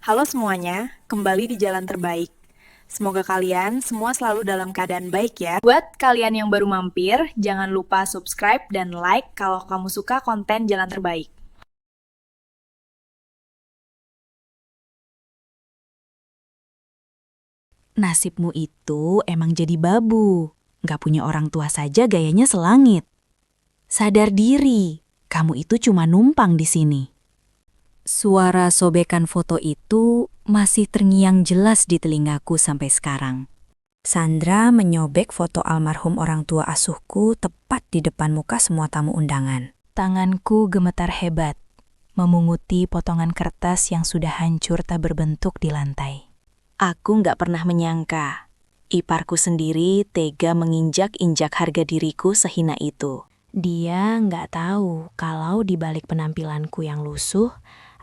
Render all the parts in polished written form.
Halo semuanya, kembali di Jalan Terbaik. Semoga kalian semua selalu dalam keadaan baik ya. Buat kalian yang baru mampir, jangan lupa subscribe dan like kalau kamu suka konten Jalan Terbaik. Nasibmu itu emang jadi babu. Gak punya orang tua saja gayanya selangit. Sadar diri, kamu itu cuma numpang di sini. Suara sobekan foto itu masih terngiang jelas di telingaku sampai sekarang. Sandra menyobek foto almarhum orang tua asuhku tepat di depan muka semua tamu undangan. Tanganku gemetar hebat, memunguti potongan kertas yang sudah hancur tak berbentuk di lantai. Aku nggak pernah menyangka, iparku sendiri tega menginjak-injak harga diriku sehina itu. Dia nggak tahu kalau di balik penampilanku yang lusuh,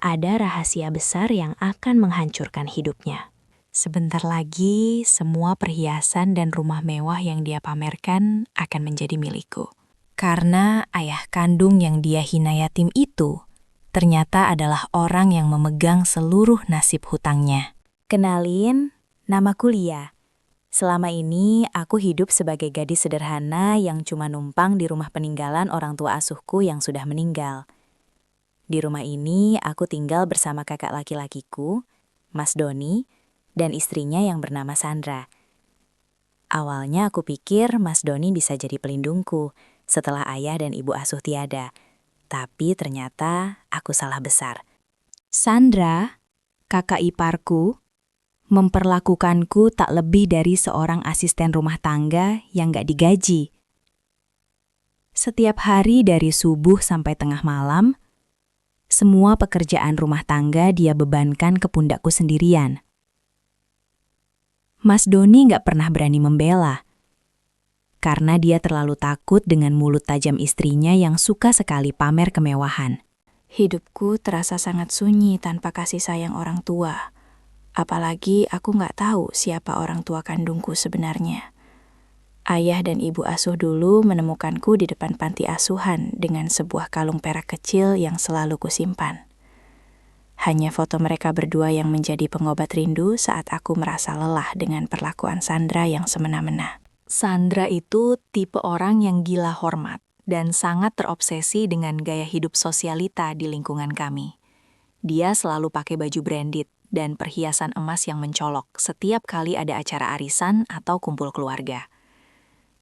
ada rahasia besar yang akan menghancurkan hidupnya. Sebentar lagi, semua perhiasan dan rumah mewah yang dia pamerkan akan menjadi milikku. Karena ayah kandung yang dia hina yatim itu, ternyata adalah orang yang memegang seluruh nasib hutangnya. Kenalin, namaku Lia. Selama ini aku hidup sebagai gadis sederhana yang cuma numpang di rumah peninggalan orang tua asuhku yang sudah meninggal. Di rumah ini aku tinggal bersama kakak laki-lakiku, Mas Doni, dan istrinya yang bernama Sandra. Awalnya aku pikir Mas Doni bisa jadi pelindungku setelah ayah dan ibu asuh tiada. Tapi ternyata aku salah besar. Sandra, kakak iparku, memperlakukanku tak lebih dari seorang asisten rumah tangga yang gak digaji. Setiap hari dari subuh sampai tengah malam, semua pekerjaan rumah tangga dia bebankan ke pundakku sendirian. Mas Doni gak pernah berani membela, karena dia terlalu takut dengan mulut tajam istrinya yang suka sekali pamer kemewahan. Hidupku terasa sangat sunyi tanpa kasih sayang orang tua. Apalagi aku nggak tahu siapa orang tua kandungku sebenarnya. Ayah dan ibu asuh dulu menemukanku di depan panti asuhan dengan sebuah kalung perak kecil yang selalu kusimpan. Hanya foto mereka berdua yang menjadi pengobat rindu saat aku merasa lelah dengan perlakuan Sandra yang semena-mena. Sandra itu tipe orang yang gila hormat dan sangat terobsesi dengan gaya hidup sosialita di lingkungan kami. Dia selalu pakai baju branded dan perhiasan emas yang mencolok setiap kali ada acara arisan atau kumpul keluarga.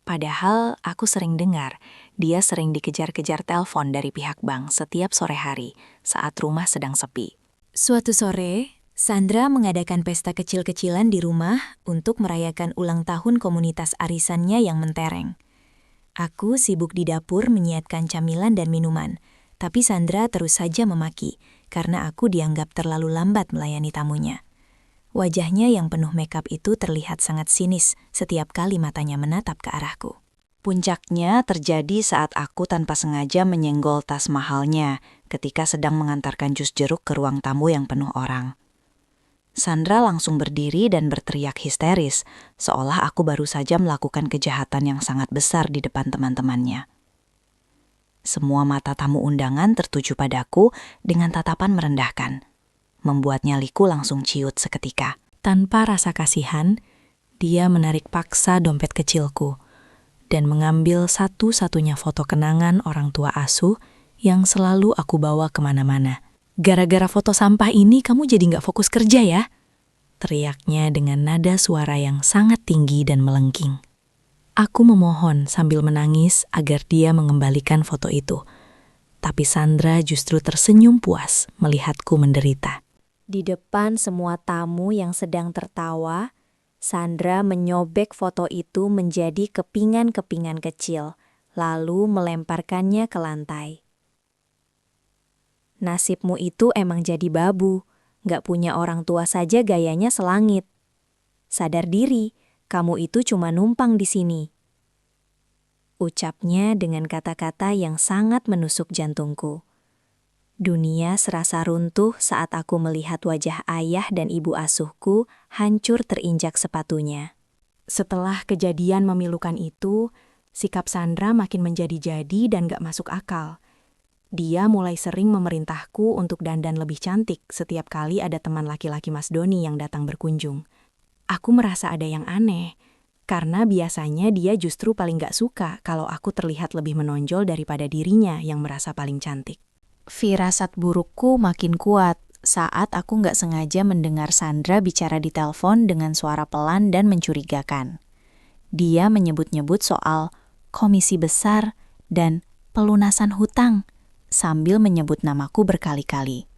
Padahal aku sering dengar dia sering dikejar-kejar telepon dari pihak bank setiap sore hari saat rumah sedang sepi. Suatu sore, Sandra mengadakan pesta kecil-kecilan di rumah untuk merayakan ulang tahun komunitas arisannya yang mentereng. Aku sibuk di dapur menyiapkan camilan dan minuman, tapi Sandra terus saja memaki karena aku dianggap terlalu lambat melayani tamunya. Wajahnya yang penuh makeup itu terlihat sangat sinis setiap kali matanya menatap ke arahku. Puncaknya terjadi saat aku tanpa sengaja menyenggol tas mahalnya ketika sedang mengantarkan jus jeruk ke ruang tamu yang penuh orang. Sandra langsung berdiri dan berteriak histeris, seolah aku baru saja melakukan kejahatan yang sangat besar di depan teman-temannya. Semua mata tamu undangan tertuju padaku dengan tatapan merendahkan, membuat nyaliku langsung ciut seketika. Tanpa rasa kasihan, dia menarik paksa dompet kecilku dan mengambil satu-satunya foto kenangan orang tua asuh yang selalu aku bawa kemana-mana. Gara-gara foto sampah ini kamu jadi gak fokus kerja ya? Teriaknya dengan nada suara yang sangat tinggi dan melengking. Aku memohon sambil menangis agar dia mengembalikan foto itu. Tapi Sandra justru tersenyum puas melihatku menderita. Di depan semua tamu yang sedang tertawa, Sandra menyobek foto itu menjadi kepingan-kepingan kecil, lalu melemparkannya ke lantai. Nasibmu itu emang jadi babu, gak punya orang tua saja gayanya selangit. Sadar diri, kamu itu cuma numpang di sini. Ucapnya dengan kata-kata yang sangat menusuk jantungku. Dunia serasa runtuh saat aku melihat wajah ayah dan ibu asuhku hancur terinjak sepatunya. Setelah kejadian memilukan itu, sikap Sandra makin menjadi-jadi dan gak masuk akal. Dia mulai sering memerintahku untuk dandan lebih cantik setiap kali ada teman laki-laki Mas Doni yang datang berkunjung. Aku merasa ada yang aneh, karena biasanya dia justru paling gak suka kalau aku terlihat lebih menonjol daripada dirinya yang merasa paling cantik. Firasat burukku makin kuat saat aku gak sengaja mendengar Sandra bicara di telepon dengan suara pelan dan mencurigakan. Dia menyebut-nyebut soal komisi besar dan pelunasan hutang, sambil menyebut namaku berkali-kali.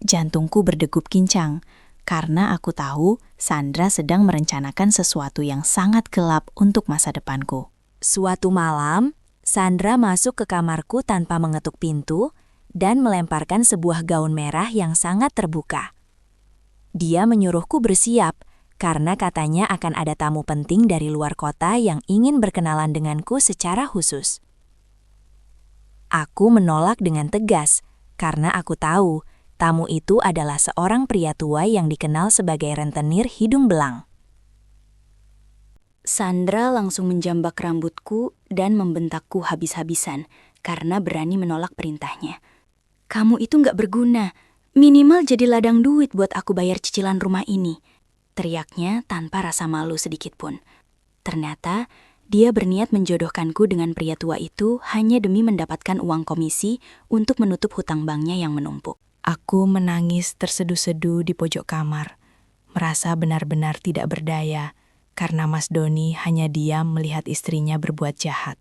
Jantungku berdegup kincang, karena aku tahu Sandra sedang merencanakan sesuatu yang sangat gelap untuk masa depanku. Suatu malam, Sandra masuk ke kamarku tanpa mengetuk pintu dan melemparkan sebuah gaun merah yang sangat terbuka. Dia menyuruhku bersiap, karena katanya akan ada tamu penting dari luar kota yang ingin berkenalan denganku secara khusus. Aku menolak dengan tegas, karena aku tahu tamu itu adalah seorang pria tua yang dikenal sebagai rentenir hidung belang. Sandra langsung menjambak rambutku dan membentakku habis-habisan karena berani menolak perintahnya. "Kamu itu nggak berguna, minimal jadi ladang duit buat aku bayar cicilan rumah ini," teriaknya tanpa rasa malu sedikitpun. Ternyata dia berniat menjodohkanku dengan pria tua itu hanya demi mendapatkan uang komisi untuk menutup hutang banknya yang menumpuk. Aku menangis terseduh-seduh di pojok kamar, merasa benar-benar tidak berdaya karena Mas Doni hanya diam melihat istrinya berbuat jahat.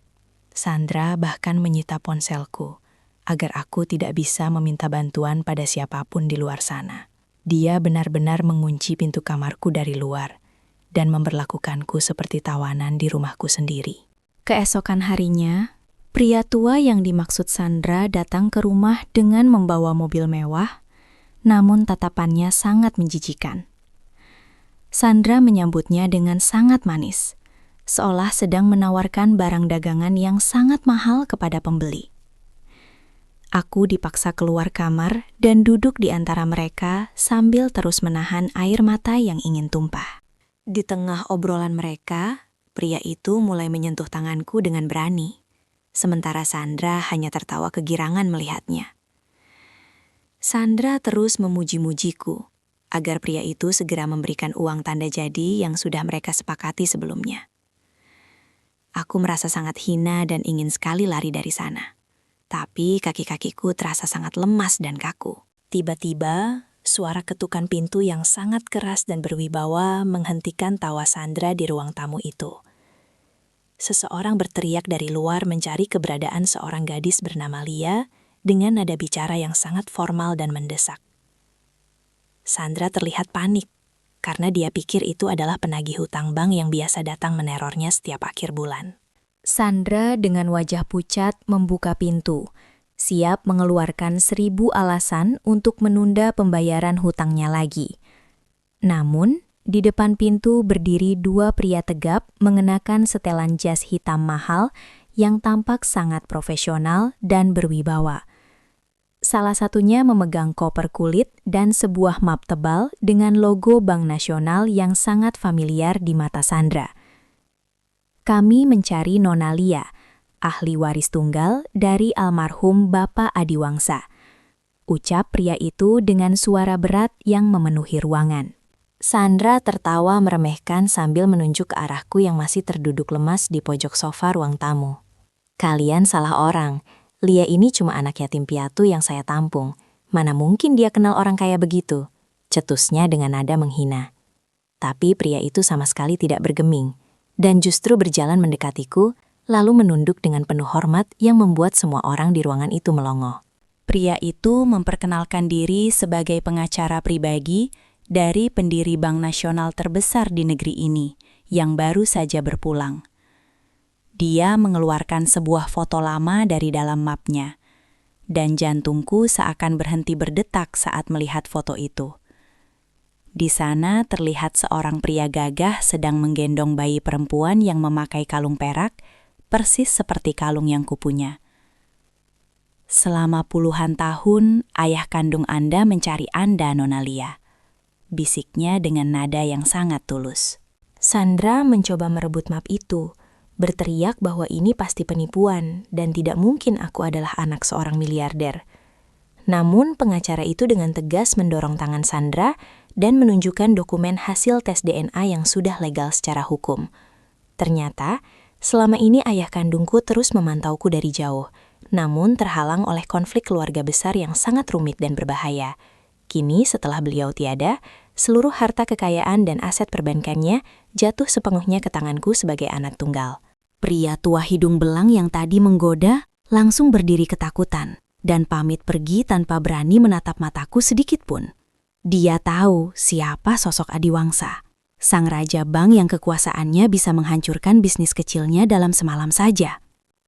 Sandra bahkan menyita ponselku agar aku tidak bisa meminta bantuan pada siapapun di luar sana. Dia benar-benar mengunci pintu kamarku dari luar dan memperlakukanku seperti tawanan di rumahku sendiri. Keesokan harinya, pria tua yang dimaksud Sandra datang ke rumah dengan membawa mobil mewah, namun tatapannya sangat menjijikan. Sandra menyambutnya dengan sangat manis, seolah sedang menawarkan barang dagangan yang sangat mahal kepada pembeli. Aku dipaksa keluar kamar dan duduk di antara mereka sambil terus menahan air mata yang ingin tumpah. Di tengah obrolan mereka, pria itu mulai menyentuh tanganku dengan berani, sementara Sandra hanya tertawa kegirangan melihatnya. Sandra terus memuji-mujiku agar pria itu segera memberikan uang tanda jadi yang sudah mereka sepakati sebelumnya. Aku merasa sangat hina dan ingin sekali lari dari sana. Tapi kaki-kakiku terasa sangat lemas dan kaku. Tiba-tiba, suara ketukan pintu yang sangat keras dan berwibawa menghentikan tawa Sandra di ruang tamu itu. Seseorang berteriak dari luar mencari keberadaan seorang gadis bernama Lia dengan nada bicara yang sangat formal dan mendesak. Sandra terlihat panik karena dia pikir itu adalah penagih hutang bank yang biasa datang menerornya setiap akhir bulan. Sandra dengan wajah pucat membuka pintu, siap mengeluarkan 1000 alasan untuk menunda pembayaran hutangnya lagi. Namun, di depan pintu berdiri 2 pria tegap mengenakan setelan jas hitam mahal yang tampak sangat profesional dan berwibawa. Salah satunya memegang koper kulit dan sebuah map tebal dengan logo Bank Nasional yang sangat familiar di mata Sandra. Kami mencari Nona Lia, ahli waris tunggal dari almarhum Bapak Adiwangsa. Ucap pria itu dengan suara berat yang memenuhi ruangan. Sandra tertawa meremehkan sambil menunjuk ke arahku yang masih terduduk lemas di pojok sofa ruang tamu. "Kalian salah orang. Lia ini cuma anak yatim piatu yang saya tampung. Mana mungkin dia kenal orang kaya begitu?" cetusnya dengan nada menghina. Tapi pria itu sama sekali tidak bergeming, dan justru berjalan mendekatiku, lalu menunduk dengan penuh hormat yang membuat semua orang di ruangan itu melongo. Pria itu memperkenalkan diri sebagai pengacara pribadi dari pendiri bank nasional terbesar di negeri ini, yang baru saja berpulang. Dia mengeluarkan sebuah foto lama dari dalam mapnya, dan jantungku seakan berhenti berdetak saat melihat foto itu. Di sana terlihat seorang pria gagah sedang menggendong bayi perempuan yang memakai kalung perak, persis seperti kalung yang kupunya. "Selama puluhan tahun, ayah kandung Anda mencari Anda, Nona Lia," bisiknya dengan nada yang sangat tulus. Sandra mencoba merebut map itu, berteriak bahwa ini pasti penipuan dan tidak mungkin aku adalah anak seorang miliarder. Namun pengacara itu dengan tegas mendorong tangan Sandra dan menunjukkan dokumen hasil tes DNA yang sudah legal secara hukum. Ternyata, selama ini ayah kandungku terus memantauku dari jauh, namun terhalang oleh konflik keluarga besar yang sangat rumit dan berbahaya. Kini setelah beliau tiada, seluruh harta kekayaan dan aset perbankannya jatuh sepenuhnya ke tanganku sebagai anak tunggal. Pria tua hidung belang yang tadi menggoda langsung berdiri ketakutan dan pamit pergi tanpa berani menatap mataku sedikit pun. Dia tahu siapa sosok Adiwangsa, sang raja bank yang kekuasaannya bisa menghancurkan bisnis kecilnya dalam semalam saja.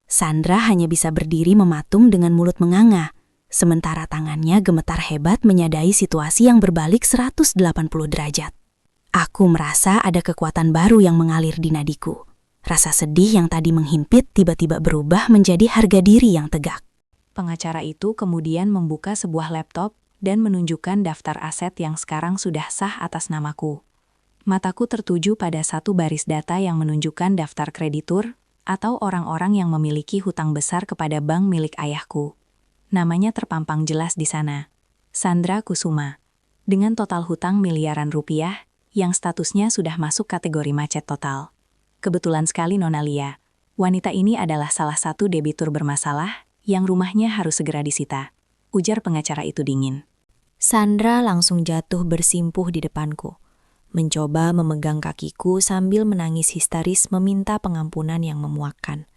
Sandra hanya bisa berdiri mematung dengan mulut menganga, sementara tangannya gemetar hebat menyadai situasi yang berbalik 180 derajat. Aku merasa ada kekuatan baru yang mengalir di nadiku. Rasa sedih yang tadi menghimpit tiba-tiba berubah menjadi harga diri yang tegak. Pengacara itu kemudian membuka sebuah laptop dan menunjukkan daftar aset yang sekarang sudah sah atas namaku. Mataku tertuju pada satu baris data yang menunjukkan daftar kreditur atau orang-orang yang memiliki hutang besar kepada bank milik ayahku. Namanya terpampang jelas di sana, Sandra Kusuma, dengan total hutang miliaran rupiah yang statusnya sudah masuk kategori macet total. Kebetulan sekali Nona Lia, wanita ini adalah salah satu debitur bermasalah yang rumahnya harus segera disita, ujar pengacara itu dingin. Sandra langsung jatuh bersimpuh di depanku, mencoba memegang kakiku sambil menangis histeris meminta pengampunan yang memuakkan.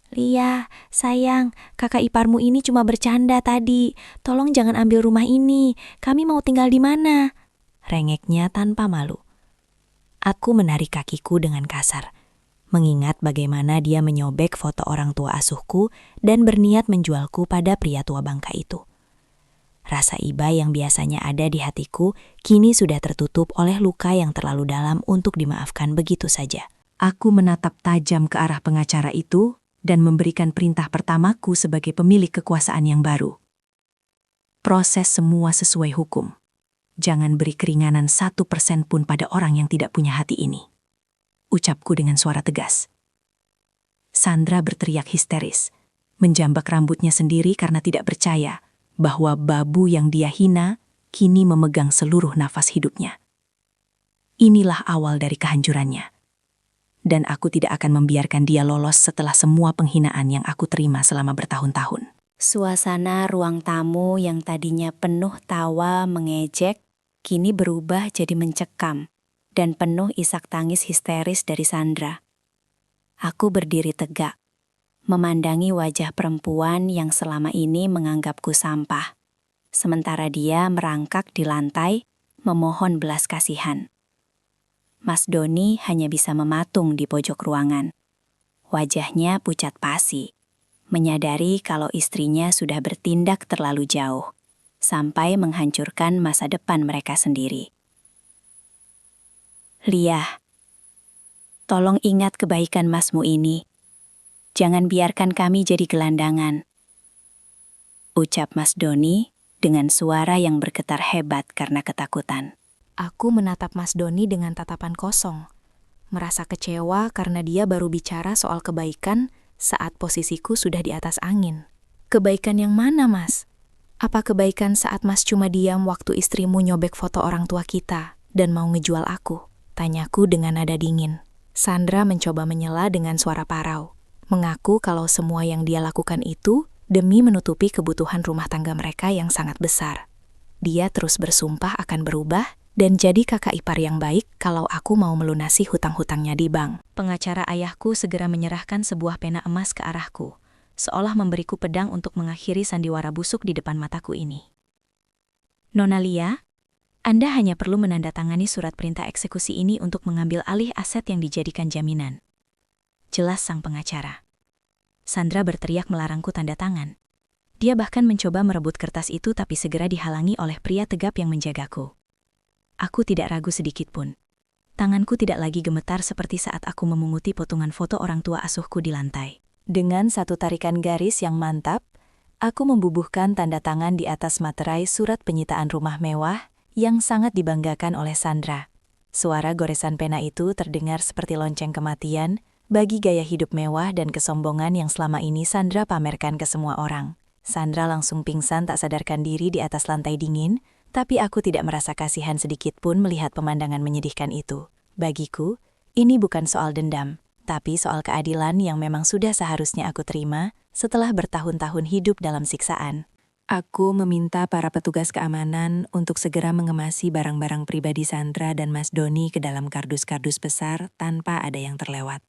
Lia, sayang, kakak iparmu ini cuma bercanda tadi. Tolong jangan ambil rumah ini, kami mau tinggal di mana? Rengeknya tanpa malu. Aku menarik kakiku dengan kasar, mengingat bagaimana dia menyobek foto orang tua asuhku dan berniat menjualku pada pria tua bangka itu. Rasa iba yang biasanya ada di hatiku kini sudah tertutup oleh luka yang terlalu dalam untuk dimaafkan begitu saja. Aku menatap tajam ke arah pengacara itu dan memberikan perintah pertamaku sebagai pemilik kekuasaan yang baru. Proses semua sesuai hukum. Jangan beri keringanan 1% pun pada orang yang tidak punya hati ini, ucapku dengan suara tegas. Sandra berteriak histeris, menjambak rambutnya sendiri karena tidak percaya bahwa babu yang dia hina kini memegang seluruh nafas hidupnya. Inilah awal dari kehancurannya. Dan aku tidak akan membiarkan dia lolos setelah semua penghinaan yang aku terima selama bertahun-tahun. Suasana ruang tamu yang tadinya penuh tawa mengejek, kini berubah jadi mencekam dan penuh isak tangis histeris dari Sandra. Aku berdiri tegak, memandangi wajah perempuan yang selama ini menganggapku sampah, sementara dia merangkak di lantai, memohon belas kasihan. Mas Doni hanya bisa mematung di pojok ruangan. Wajahnya pucat pasi, menyadari kalau istrinya sudah bertindak terlalu jauh, sampai menghancurkan masa depan mereka sendiri. Lia, tolong ingat kebaikan masmu ini. Jangan biarkan kami jadi gelandangan, ucap Mas Doni dengan suara yang bergetar hebat karena ketakutan. Aku menatap Mas Doni dengan tatapan kosong, merasa kecewa karena dia baru bicara soal kebaikan saat posisiku sudah di atas angin. Kebaikan yang mana, Mas? Apa kebaikan saat Mas cuma diam waktu istrimu nyobek foto orang tua kita dan mau ngejual aku? Tanyaku dengan nada dingin. Sandra mencoba menyela dengan suara parau, mengaku kalau semua yang dia lakukan itu demi menutupi kebutuhan rumah tangga mereka yang sangat besar. Dia terus bersumpah akan berubah dan jadi kakak ipar yang baik kalau aku mau melunasi hutang-hutangnya di bank. Pengacara ayahku segera menyerahkan sebuah pena emas ke arahku, seolah memberiku pedang untuk mengakhiri sandiwara busuk di depan mataku ini. Nona Lia, Anda hanya perlu menandatangani surat perintah eksekusi ini untuk mengambil alih aset yang dijadikan jaminan, jelas sang pengacara. Sandra berteriak melarangku tanda tangan. Dia bahkan mencoba merebut kertas itu tapi segera dihalangi oleh pria tegap yang menjagaku. Aku tidak ragu sedikit pun. Tanganku tidak lagi gemetar seperti saat aku memunguti potongan foto orang tua asuhku di lantai. Dengan satu tarikan garis yang mantap, aku membubuhkan tanda tangan di atas materai surat penyitaan rumah mewah yang sangat dibanggakan oleh Sandra. Suara goresan pena itu terdengar seperti lonceng kematian, bagi gaya hidup mewah dan kesombongan yang selama ini Sandra pamerkan ke semua orang. Sandra langsung pingsan tak sadarkan diri di atas lantai dingin, tapi aku tidak merasa kasihan sedikit pun melihat pemandangan menyedihkan itu. Bagiku, ini bukan soal dendam, tapi soal keadilan yang memang sudah seharusnya aku terima setelah bertahun-tahun hidup dalam siksaan. Aku meminta para petugas keamanan untuk segera mengemasi barang-barang pribadi Sandra dan Mas Doni ke dalam kardus-kardus besar tanpa ada yang terlewat.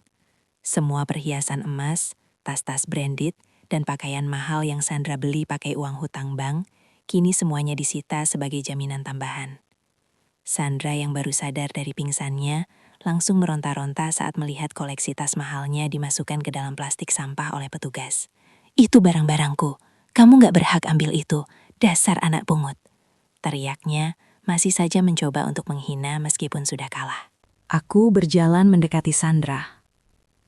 Semua perhiasan emas, tas-tas branded, dan pakaian mahal yang Sandra beli pakai uang hutang bank, kini semuanya disita sebagai jaminan tambahan. Sandra yang baru sadar dari pingsannya, langsung meronta-ronta saat melihat koleksi tas mahalnya dimasukkan ke dalam plastik sampah oleh petugas. "Itu barang-barangku. Kamu gak berhak ambil itu, dasar anak pungut," teriaknya, masih saja mencoba untuk menghina meskipun sudah kalah. Aku berjalan mendekati Sandra,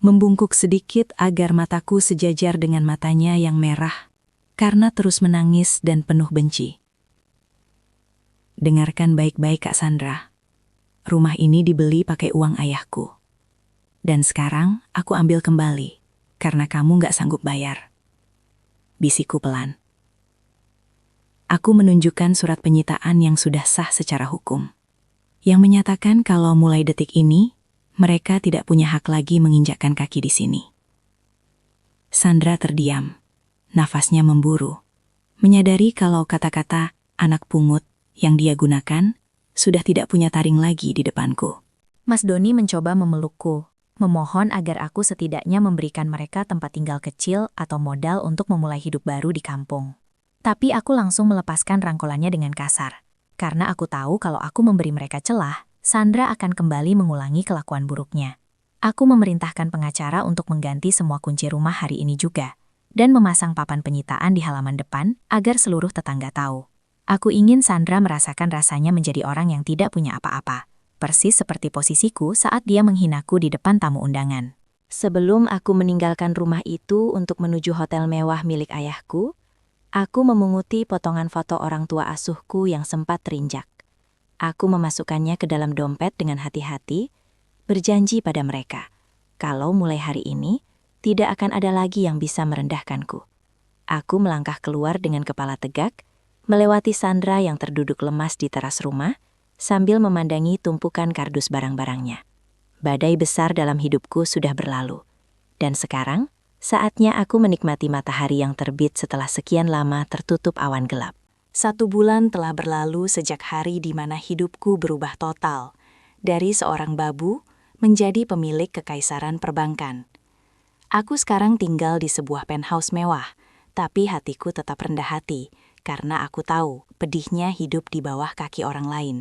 membungkuk sedikit agar mataku sejajar dengan matanya yang merah, karena terus menangis dan penuh benci. "Dengarkan baik-baik Kak Sandra, rumah ini dibeli pakai uang ayahku. Dan sekarang aku ambil kembali, karena kamu gak sanggup bayar," bisikku pelan. Aku menunjukkan surat penyitaan yang sudah sah secara hukum, yang menyatakan kalau mulai detik ini, mereka tidak punya hak lagi menginjakkan kaki di sini. Sandra terdiam, nafasnya memburu, menyadari kalau kata-kata "anak pungut" yang dia gunakan sudah tidak punya taring lagi di depanku. Mas Doni mencoba memelukku, memohon agar aku setidaknya memberikan mereka tempat tinggal kecil atau modal untuk memulai hidup baru di kampung. Tapi aku langsung melepaskan rangkulannya dengan kasar, karena aku tahu kalau aku memberi mereka celah, Sandra akan kembali mengulangi kelakuan buruknya. Aku memerintahkan pengacara untuk mengganti semua kunci rumah hari ini juga, dan memasang papan penyitaan di halaman depan agar seluruh tetangga tahu. Aku ingin Sandra merasakan rasanya menjadi orang yang tidak punya apa-apa, persis seperti posisiku saat dia menghinaku di depan tamu undangan. Sebelum aku meninggalkan rumah itu untuk menuju hotel mewah milik ayahku, aku memunguti potongan foto orang tua asuhku yang sempat terinjak. Aku memasukkannya ke dalam dompet dengan hati-hati, berjanji pada mereka, kalau mulai hari ini, tidak akan ada lagi yang bisa merendahkanku. Aku melangkah keluar dengan kepala tegak, melewati Sandra yang terduduk lemas di teras rumah, sambil memandangi tumpukan kardus barang-barangnya. Badai besar dalam hidupku sudah berlalu. Dan sekarang, saatnya aku menikmati matahari yang terbit setelah sekian lama tertutup awan gelap. 1 bulan telah berlalu sejak hari di mana hidupku berubah total, dari seorang babu menjadi pemilik kekaisaran perbankan. Aku sekarang tinggal di sebuah penthouse mewah, tapi hatiku tetap rendah hati, karena aku tahu pedihnya hidup di bawah kaki orang lain.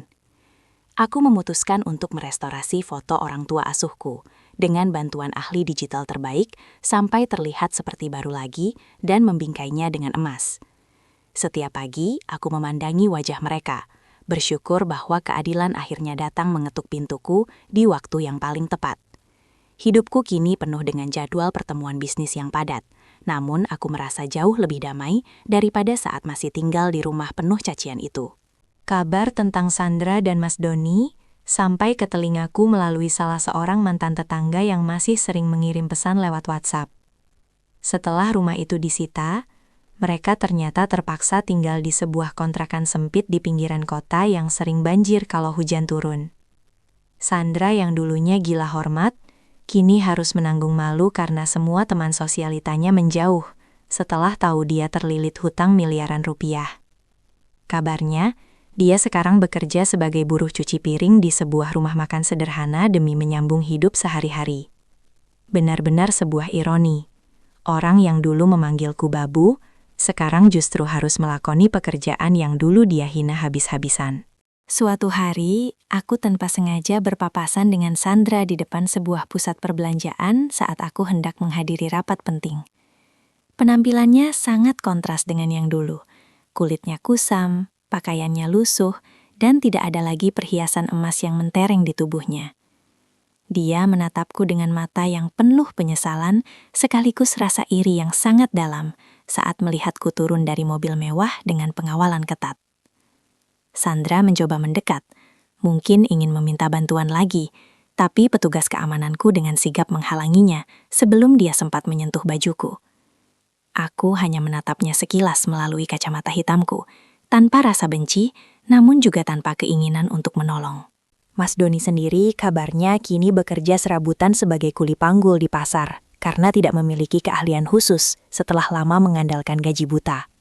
Aku memutuskan untuk merestorasi foto orang tua asuhku dengan bantuan ahli digital terbaik sampai terlihat seperti baru lagi dan membingkainya dengan emas. Setiap pagi, aku memandangi wajah mereka, bersyukur bahwa keadilan akhirnya datang mengetuk pintuku di waktu yang paling tepat. Hidupku kini penuh dengan jadwal pertemuan bisnis yang padat, namun aku merasa jauh lebih damai daripada saat masih tinggal di rumah penuh cacian itu. Kabar tentang Sandra dan Mas Doni sampai ke telingaku melalui salah seorang mantan tetangga yang masih sering mengirim pesan lewat WhatsApp. Setelah rumah itu disita, mereka ternyata terpaksa tinggal di sebuah kontrakan sempit di pinggiran kota yang sering banjir kalau hujan turun. Sandra yang dulunya gila hormat, kini harus menanggung malu karena semua teman sosialitanya menjauh setelah tahu dia terlilit hutang miliaran rupiah. Kabarnya, dia sekarang bekerja sebagai buruh cuci piring di sebuah rumah makan sederhana demi menyambung hidup sehari-hari. Benar-benar sebuah ironi. Orang yang dulu memanggilku babu, sekarang justru harus melakoni pekerjaan yang dulu dia hina habis-habisan. Suatu hari, aku tanpa sengaja berpapasan dengan Sandra di depan sebuah pusat perbelanjaan saat aku hendak menghadiri rapat penting. Penampilannya sangat kontras dengan yang dulu. Kulitnya kusam, pakaiannya lusuh, dan tidak ada lagi perhiasan emas yang mentereng di tubuhnya. Dia menatapku dengan mata yang penuh penyesalan, sekaligus rasa iri yang sangat dalam saat melihatku turun dari mobil mewah dengan pengawalan ketat. Sandra mencoba mendekat, mungkin ingin meminta bantuan lagi, Tapi petugas keamananku dengan sigap menghalanginya sebelum dia sempat menyentuh bajuku. Aku hanya menatapnya sekilas melalui kacamata hitamku, tanpa rasa benci, namun juga tanpa keinginan untuk menolong. Mas Doni sendiri kabarnya kini bekerja serabutan sebagai kuli panggul di pasar, karena tidak memiliki keahlian khusus setelah lama mengandalkan gaji buta.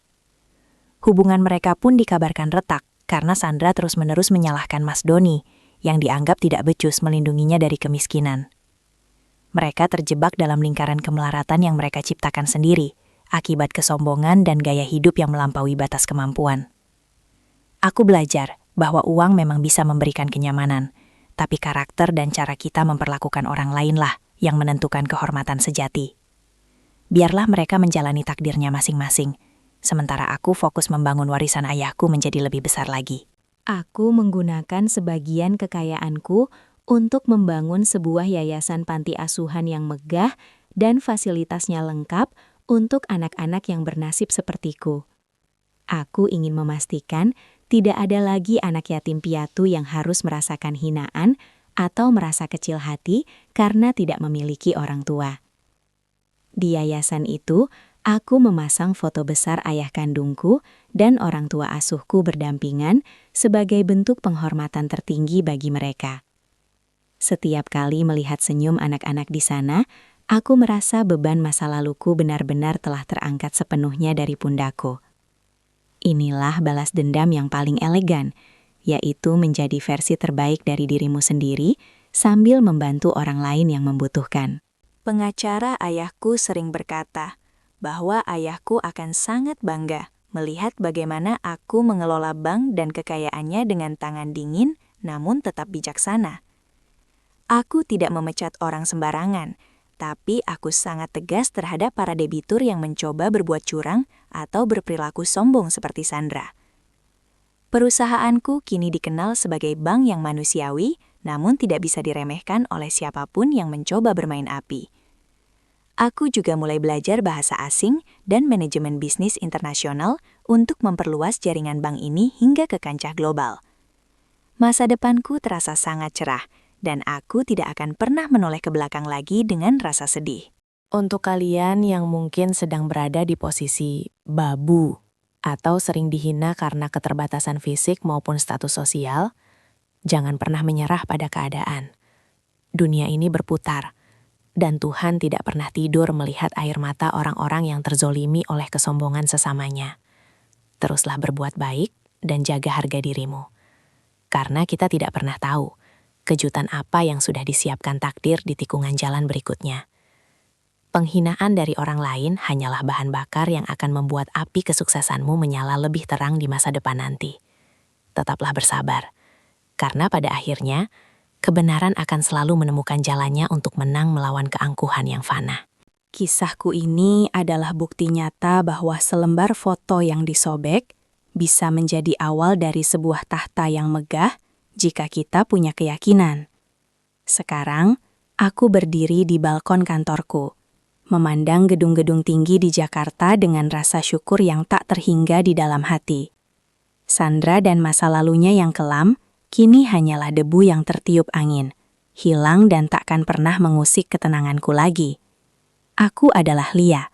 Hubungan mereka pun dikabarkan retak, karena Sandra terus-menerus menyalahkan Mas Doni, yang dianggap tidak becus melindunginya dari kemiskinan. Mereka terjebak dalam lingkaran kemelaratan yang mereka ciptakan sendiri, akibat kesombongan dan gaya hidup yang melampaui batas kemampuan. Aku belajar bahwa uang memang bisa memberikan kenyamanan, tapi karakter dan cara kita memperlakukan orang lainlah yang menentukan kehormatan sejati. Biarlah mereka menjalani takdirnya masing-masing, sementara aku fokus membangun warisan ayahku menjadi lebih besar lagi. Aku menggunakan sebagian kekayaanku untuk membangun sebuah yayasan panti asuhan yang megah dan fasilitasnya lengkap untuk anak-anak yang bernasib sepertiku. Aku ingin memastikan tidak ada lagi anak yatim piatu yang harus merasakan hinaan atau merasa kecil hati karena tidak memiliki orang tua. Di yayasan itu, aku memasang foto besar ayah kandungku dan orang tua asuhku berdampingan sebagai bentuk penghormatan tertinggi bagi mereka. Setiap kali melihat senyum anak-anak di sana, aku merasa beban masa laluku benar-benar telah terangkat sepenuhnya dari pundakku. Inilah balas dendam yang paling elegan, yaitu menjadi versi terbaik dari dirimu sendiri sambil membantu orang lain yang membutuhkan. Pengacara ayahku sering berkata bahwa ayahku akan sangat bangga melihat bagaimana aku mengelola bank dan kekayaannya dengan tangan dingin namun tetap bijaksana. Aku tidak memecat orang sembarangan, tapi aku sangat tegas terhadap para debitur yang mencoba berbuat curang atau berperilaku sombong seperti Sandra. Perusahaanku kini dikenal sebagai bank yang manusiawi, namun tidak bisa diremehkan oleh siapapun yang mencoba bermain api. Aku juga mulai belajar bahasa asing dan manajemen bisnis internasional untuk memperluas jaringan bank ini hingga ke kancah global. Masa depanku terasa sangat cerah, dan aku tidak akan pernah menoleh ke belakang lagi dengan rasa sedih. Untuk kalian yang mungkin sedang berada di posisi babu atau sering dihina karena keterbatasan fisik maupun status sosial, jangan pernah menyerah pada keadaan. Dunia ini berputar, dan Tuhan tidak pernah tidur melihat air mata orang-orang yang terzolimi oleh kesombongan sesamanya. Teruslah berbuat baik dan jaga harga dirimu. Karena kita tidak pernah tahu kejutan apa yang sudah disiapkan takdir di tikungan jalan berikutnya. Penghinaan dari orang lain hanyalah bahan bakar yang akan membuat api kesuksesanmu menyala lebih terang di masa depan nanti. Tetaplah bersabar, karena pada akhirnya, kebenaran akan selalu menemukan jalannya untuk menang melawan keangkuhan yang fana. Kisahku ini adalah bukti nyata bahwa selembar foto yang disobek bisa menjadi awal dari sebuah tahta yang megah jika kita punya keyakinan. Sekarang, aku berdiri di balkon kantorku, memandang gedung-gedung tinggi di Jakarta dengan rasa syukur yang tak terhingga di dalam hati. Sandra dan masa lalunya yang kelam, kini hanyalah debu yang tertiup angin, hilang dan takkan pernah mengusik ketenanganku lagi. Aku adalah Lia,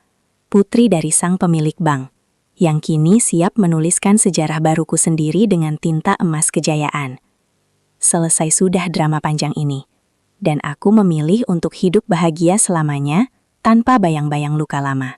putri dari sang pemilik bank, yang kini siap menuliskan sejarah baruku sendiri dengan tinta emas kejayaan. Selesai sudah drama panjang ini, dan aku memilih untuk hidup bahagia selamanya tanpa bayang-bayang luka lama.